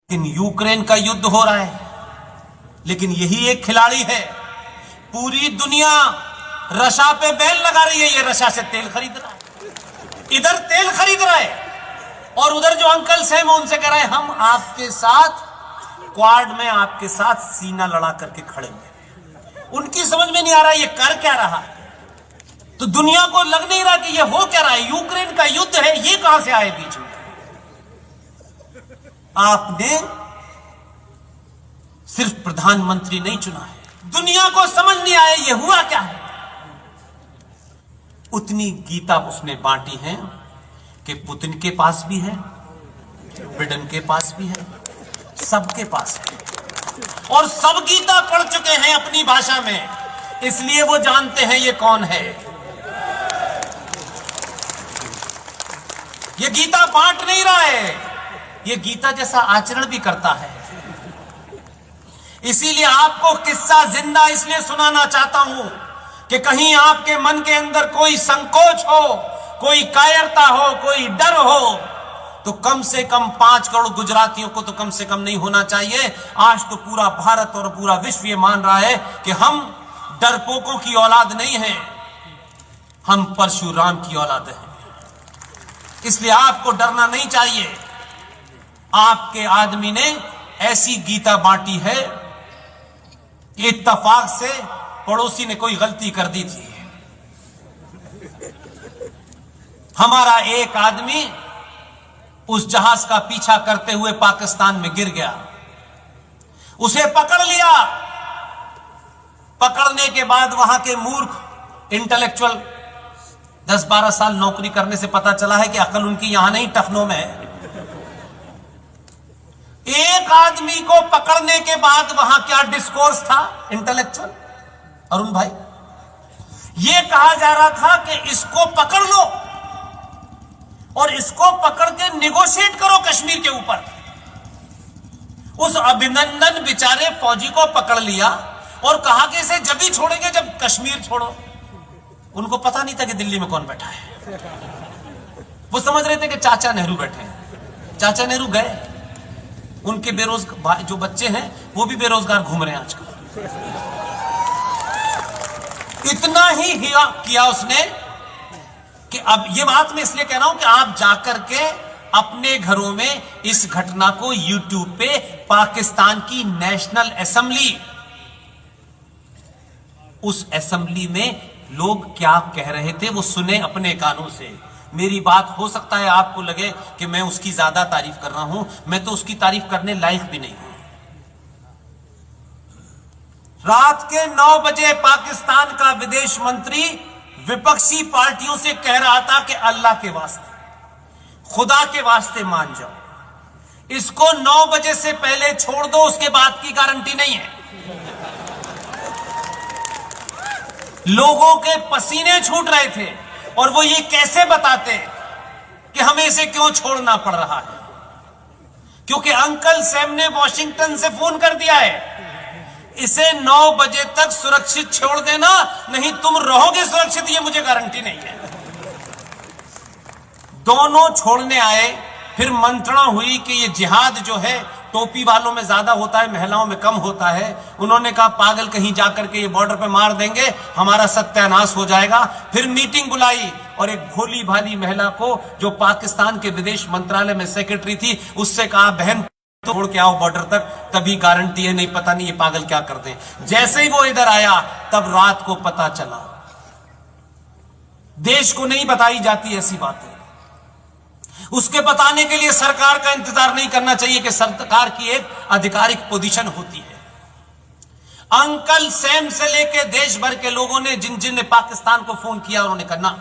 लेकिन यूक्रेन का युद्ध हो रहा है, लेकिन यही एक खिलाड़ी है। पूरी दुनिया रशा पे बैन लगा रही है। ये रशा से तेल खरीद रहा है, इधर तेल खरीद रहा है, और उधर जो अंकल सैम उनसे कह रहे हैं हम आपके साथ क्वाड में आपके साथ सीना लड़ा करके खड़े हैं। उनकी समझ में नहीं आ रहा ये कर क्या रहा है। तो दुनिया को लग नहीं रहा कि ये हो क्या रहा है। यूक्रेन का युद्ध है, ये कहां से आए बीच में। आपने सिर्फ प्रधानमंत्री नहीं चुना है, दुनिया को समझ नहीं आया ये हुआ क्या है। उतनी गीता उसने बांटी है कि पुतिन के पास भी है, बिडेन के पास भी है, सबके पास है, और सब गीता पढ़ चुके हैं अपनी भाषा में, इसलिए वो जानते हैं ये कौन है। ये गीता बांट नहीं रहा है, ये गीता जैसा आचरण भी करता है। इसीलिए आपको किस्सा जिंदा इसलिए सुनाना चाहता हूं कि कहीं आपके मन के अंदर कोई संकोच हो, कोई कायरता हो, कोई डर हो, तो कम से कम 5 करोड़ गुजरातियों को तो कम से कम नहीं होना चाहिए। आज तो पूरा भारत और पूरा विश्व ये मान रहा है कि हम डरपोकों की औलाद नहीं है, हम परशुराम की औलाद हैं। इसलिए आपको डरना नहीं चाहिए। आपके आदमी ने ऐसी गीता बांटी है, इत्तेफाक से पड़ोसी ने कोई गलती कर दी थी। हमारा एक आदमी उस जहाज का पीछा करते हुए पाकिस्तान में गिर गया, उसे पकड़ लिया। पकड़ने के बाद वहां के मूर्ख इंटेलेक्चुअल 10-12 साल नौकरी करने से पता चला है कि अकल उनकी यहां नहीं टखनों में है। एक आदमी को पकड़ने के बाद वहां क्या डिस्कोर्स था इंटेलेक्चुअल अरुण भाई, यह कहा जा रहा था कि इसको पकड़ लो और इसको पकड़ के निगोशिएट करो कश्मीर के ऊपर। उस अभिनंदन बेचारे फौजी को पकड़ लिया और कहा कि इसे जब ही छोड़ेंगे जब कश्मीर छोड़ो। उनको पता नहीं था कि दिल्ली में कौन बैठा है। वो समझ रहे थे कि चाचा नेहरू बैठे हैं। चाचा नेहरू गए, उनके बेरोजगार जो बच्चे हैं वो भी बेरोजगार घूम रहे हैं आजकल। इतना ही किया उसने कि अब ये बात मैं इसलिए कह रहा हूं कि आप जाकर के अपने घरों में इस घटना को यूट्यूब पे पाकिस्तान की नेशनल असेंबली, उस असेंबली में लोग क्या कह रहे थे वो सुने अपने कानों से। मेरी बात हो सकता है आपको लगे कि मैं उसकी ज्यादा तारीफ कर रहा हूं, मैं तो उसकी तारीफ करने लायक भी नहीं हूं। रात के 9 बजे पाकिस्तान का विदेश मंत्री विपक्षी पार्टियों से कह रहा था कि अल्लाह के वास्ते, खुदा के वास्ते मान जाओ, इसको 9 बजे से पहले छोड़ दो, उसके बाद की गारंटी नहीं है। लोगों के पसीने छूट रहे थे और वो ये कैसे बताते कि हमें इसे क्यों छोड़ना पड़ रहा है, क्योंकि अंकल सैम ने वॉशिंगटन से फोन कर दिया है, इसे 9 बजे तक सुरक्षित छोड़ देना, नहीं तुम रहोगे सुरक्षित, ये मुझे गारंटी नहीं है। दोनों छोड़ने आए, फिर मंत्रणा हुई कि ये जिहाद जो है टोपी वालों में ज्यादा होता है, महिलाओं में कम होता है। उन्होंने कहा पागल कहीं जाकर के ये बॉर्डर पे मार देंगे, हमारा सत्यानाश हो जाएगा। फिर मीटिंग बुलाई और एक भोली भाली महिला को जो पाकिस्तान के विदेश मंत्रालय में सेक्रेटरी थी, उससे कहा बहन छोड़ के आओ बॉर्डर तक, तभी गारंटी है, नहीं पता नहीं ये पागल क्या करते हैं। जैसे ही वो इधर आया तब रात को पता चला। देश को नहीं बताई जाती ऐसी बातें, उसके बताने के लिए सरकार का इंतजार नहीं करना चाहिए कि सरकार की एक आधिकारिक पोजीशन होती है। अंकल सैम से लेके देश भर के लोगों ने जिन जिन ने पाकिस्तान को फोन किया, उन्होंने करना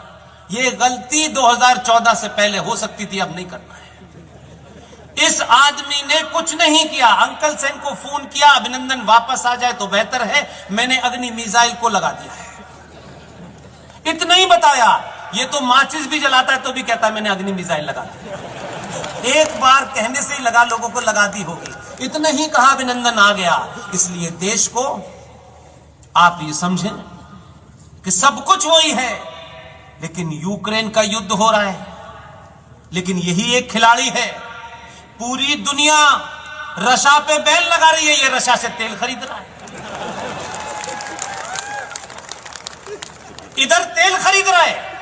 यह गलती 2014 से पहले हो सकती थी, अब नहीं करना है। इस आदमी ने कुछ नहीं किया, अंकल सैम को फोन किया, अभिनंदन वापस आ जाए तो बेहतर है, मैंने अग्नि मिसाइल को लगा दिया है। इतना ही बताया, ये तो माचिस भी जलाता है तो भी कहता है मैंने अग्नि मिसाइल लगा दी। एक बार कहने से ही लगा, लोगों को लगा दी होगी। इतना ही कहा, अभिनंदन आ गया। इसलिए देश को आप ये समझें कि सब कुछ वही है, लेकिन यूक्रेन का युद्ध हो रहा है, लेकिन यही एक खिलाड़ी है। पूरी दुनिया रशा पे बैल लगा रही है, ये रशा से तेल खरीद रहा है। इधर तेल खरीद रहा है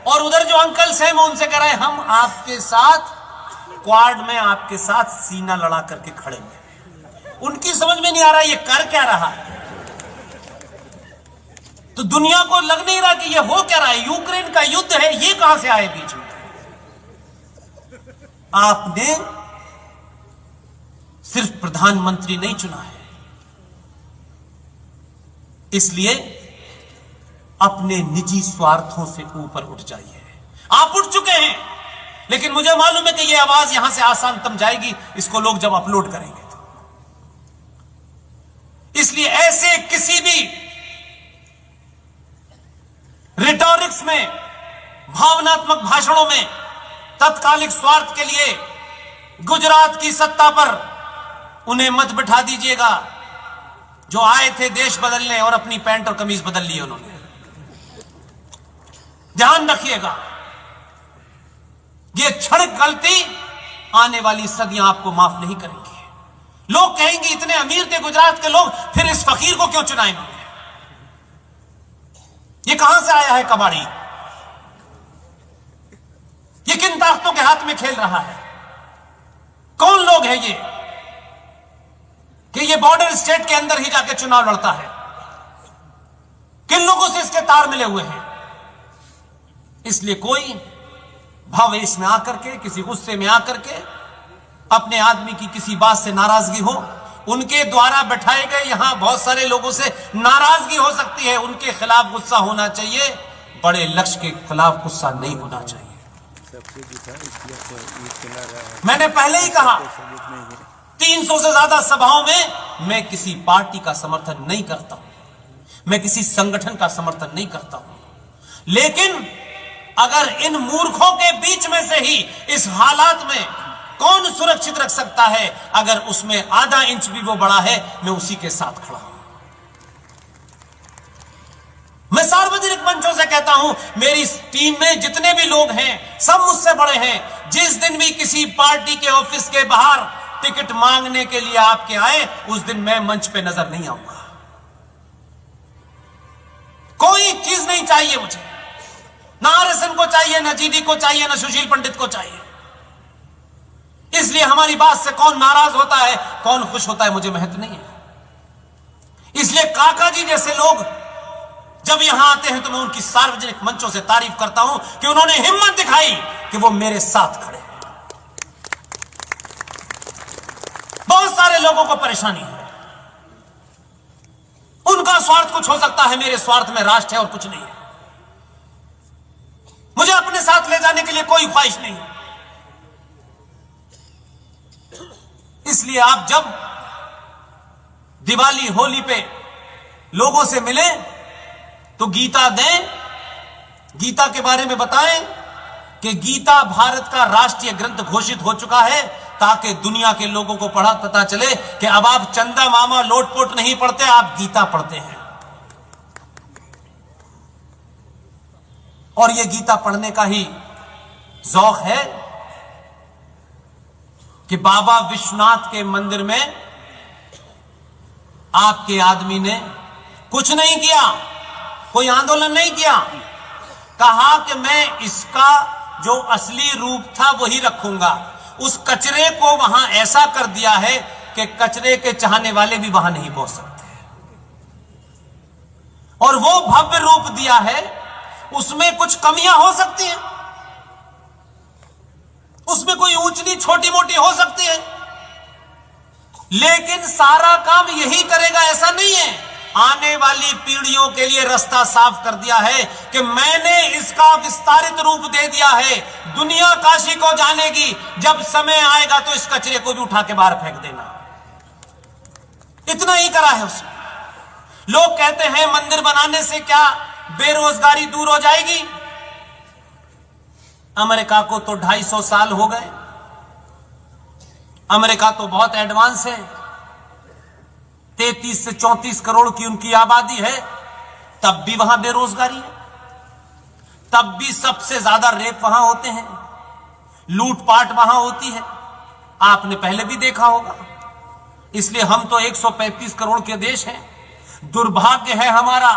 और उधर जो अंकल सैम उनसे कह रहे हैं हम आपके साथ क्वाड में आपके साथ सीना लड़ा करके खड़े हैं। उनकी समझ में नहीं आ रहा ये कर क्या रहा है। तो दुनिया को लग नहीं रहा कि ये हो क्या रहा है। यूक्रेन का युद्ध है, ये कहां से आए बीच में। आपने सिर्फ प्रधानमंत्री नहीं चुना है, इसलिए अपने निजी स्वार्थों से ऊपर उठ जाइए। आप उठ चुके हैं, लेकिन मुझे मालूम है कि यह आवाज यहां से आसान तम जाएगी इसको लोग जब अपलोड करेंगे तो। इसलिए ऐसे किसी भी रिटोरिक्स में, भावनात्मक भाषणों में तत्कालिक स्वार्थ के लिए गुजरात की सत्ता पर उन्हें मत बिठा दीजिएगा। जो आए थे देश बदलने और अपनी पैंट और कमीज बदल ली उन्होंने। ध्यान रखिएगा, ये क्षणिक गलती आने वाली सदियां आपको माफ नहीं करेंगी। लोग कहेंगे इतने अमीर थे गुजरात के लोग, फिर इस फकीर को क्यों चुना इन्होंने। ये कहां से आया है कबाड़ी। ये किन ताकतों के हाथ में खेल रहा है। कौन लोग हैं ये कि ये बॉर्डर स्टेट के अंदर ही जाके चुनाव लड़ता है। किन लोगों से इसके तार मिले हुए हैं। इसलिए कोई भावेश में आकर के, किसी गुस्से में आकर के, अपने आदमी की किसी बात से नाराजगी हो, उनके द्वारा बैठाए गए यहां बहुत सारे लोगों से नाराजगी हो सकती है, उनके खिलाफ गुस्सा होना चाहिए, बड़े लक्ष्य के खिलाफ गुस्सा नहीं होना चाहिए। मैंने पहले ही कहा 300 से ज्यादा सभाओं में मैं किसी पार्टी का समर्थन नहीं करता हूं, मैं किसी संगठन का समर्थन नहीं करता हूं, लेकिन अगर इन मूर्खों के बीच में से ही इस हालात में कौन सुरक्षित रख सकता है, अगर उसमें आधा इंच भी वो बड़ा है, मैं उसी के साथ खड़ा हूं। मैं सार्वजनिक मंचों से कहता हूं, मेरी टीम में जितने भी लोग हैं सब मुझसे बड़े हैं। जिस दिन भी किसी पार्टी के ऑफिस के बाहर टिकट मांगने के लिए आपके आए, उस दिन मैं मंच पे नजर नहीं आऊंगा। कोई चीज नहीं चाहिए मुझे, ना आरएसएन को चाहिए, ना जीडी को चाहिए, ना सुशील पंडित को चाहिए। इसलिए हमारी बात से कौन नाराज होता है, कौन खुश होता है, मुझे महत्व नहीं है। इसलिए काका जी जैसे लोग जब यहां आते हैं तो मैं उनकी सार्वजनिक मंचों से तारीफ करता हूं कि उन्होंने हिम्मत दिखाई कि वो मेरे साथ खड़े हैं। बहुत सारे लोगों को परेशानी है, उनका स्वार्थ कुछ हो सकता है, मेरे स्वार्थ में राष्ट्र है और कुछ नहीं है। मुझे अपने साथ ले जाने के लिए कोई ख्वाहिश नहीं है। इसलिए आप जब दिवाली होली पे लोगों से मिले तो गीता दें, गीता के बारे में बताएं कि गीता भारत का राष्ट्रीय ग्रंथ घोषित हो चुका है, ताकि दुनिया के लोगों को पता चले कि अब आप चंदा मामा लोटपोट नहीं पढ़ते, आप गीता पढ़ते हैं। और यह गीता पढ़ने का ही ज़ौक है कि बाबा विश्वनाथ के मंदिर में आपके आदमी ने कुछ नहीं किया, कोई आंदोलन नहीं किया, कहा कि मैं इसका जो असली रूप था वही रखूंगा। उस कचरे को वहां ऐसा कर दिया है कि कचरे के चाहने वाले भी वहां नहीं पहुंच सकते, और वो भव्य रूप दिया है। उसमें कुछ कमियां हो सकती हैं, उसमें कोई ऊंच नीच छोटी मोटी हो सकती है, लेकिन सारा काम यही करेगा ऐसा नहीं है। आने वाली पीढ़ियों के लिए रास्ता साफ कर दिया है कि मैंने इसका विस्तारित रूप दे दिया है। दुनिया काशी को जानेगी, जब समय आएगा तो इस कचरे को भी उठा के बाहर फेंक देना। इतना ही करा है उसने। लोग कहते हैं मंदिर बनाने से क्या बेरोजगारी दूर हो जाएगी। अमेरिका को तो 250 साल हो गए, अमेरिका तो बहुत एडवांस है, 33 से 34 करोड़ की उनकी आबादी है, तब भी वहां बेरोजगारी है, तब भी सबसे ज्यादा रेप वहां होते हैं, लूटपाट वहां होती है। आपने पहले भी देखा होगा, इसलिए हम तो 135 करोड़ के देश हैं। दुर्भाग्य है हमारा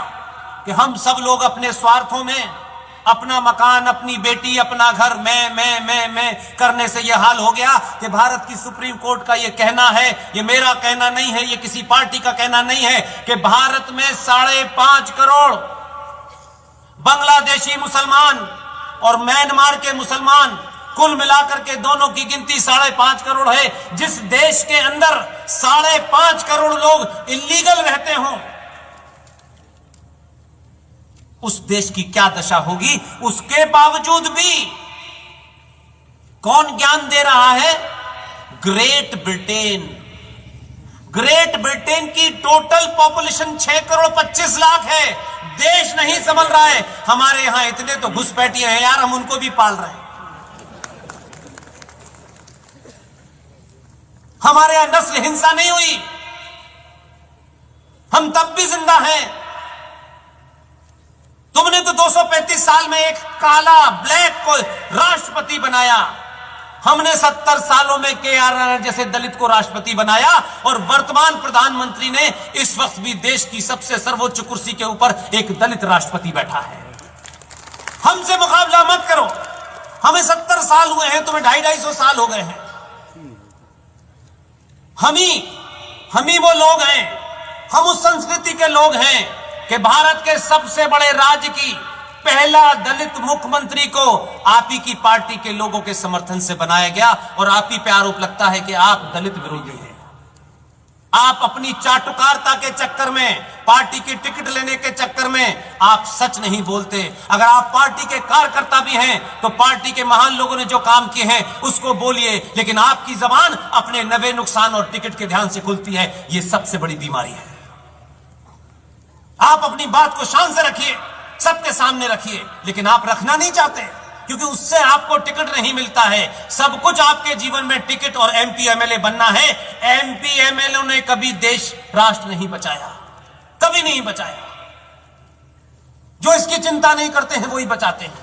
कि हम सब लोग अपने स्वार्थों में अपना मकान, अपनी बेटी, अपना घर मैं करने से यह हाल हो गया कि भारत की सुप्रीम कोर्ट का यह कहना है, यह मेरा कहना नहीं है, यह किसी पार्टी का कहना नहीं है, कि भारत में 5.5 करोड़ बांग्लादेशी मुसलमान और म्यांमार के मुसलमान, कुल मिलाकर के दोनों की गिनती 5.5 करोड़ है। जिस देश के अंदर 5.5 करोड़ लोग इल्लीगल रहते हों, उस देश की क्या दशा होगी। उसके बावजूद भी कौन ज्ञान दे रहा है? Great Britain. ग्रेट ब्रिटेन की टोटल पॉपुलेशन 6 करोड़ 25 लाख है। देश नहीं संभल रहा है। हमारे यहां इतने तो घुसपैठिए हैं यार, हम उनको भी पाल रहे हैं। हमारे यहां नस्ल हिंसा नहीं हुई, हम तब भी जिंदा हैं। तुमने तो 235 साल में एक काला ब्लैक को राष्ट्रपति बनाया, हमने 70 सालों में के.आर. नारायण जैसे दलित को राष्ट्रपति बनाया, और वर्तमान प्रधानमंत्री ने इस वक्त भी देश की सबसे सर्वोच्च कुर्सी के ऊपर एक दलित राष्ट्रपति बैठा है। हमसे मुकाबला मत करो, हमें 70 साल हुए हैं, तुम्हें 250-250 साल हो गए हैं। हम ही वो लोग हैं, हम उस संस्कृति के लोग हैं कि भारत के सबसे बड़े राज्य की पहला दलित मुख्यमंत्री को आप ही की पार्टी के लोगों के समर्थन से बनाया गया, और आप ही पे आरोप लगता है कि आप दलित विरोधी हैं। आप अपनी चाटुकारिता के चक्कर में, पार्टी की टिकट लेने के चक्कर में आप सच नहीं बोलते। अगर आप पार्टी के कार्यकर्ता भी हैं तो पार्टी के महान लोगों ने जो काम किए हैं उसको बोलिए, लेकिन आपकी जबान अपने नवे नुकसान और टिकट के ध्यान से खुलती है। यह सबसे बड़ी बीमारी है। आप अपनी बात को शान से रखिए, सबके सामने रखिए, लेकिन आप रखना नहीं चाहते क्योंकि उससे आपको टिकट नहीं मिलता है। सब कुछ आपके जीवन में टिकट और एमपी एमएलए बनना है। एमपी एमएलए ने कभी देश राष्ट्र नहीं बचाया, कभी नहीं बचाया। जो इसकी चिंता नहीं करते हैं वही बचाते हैं।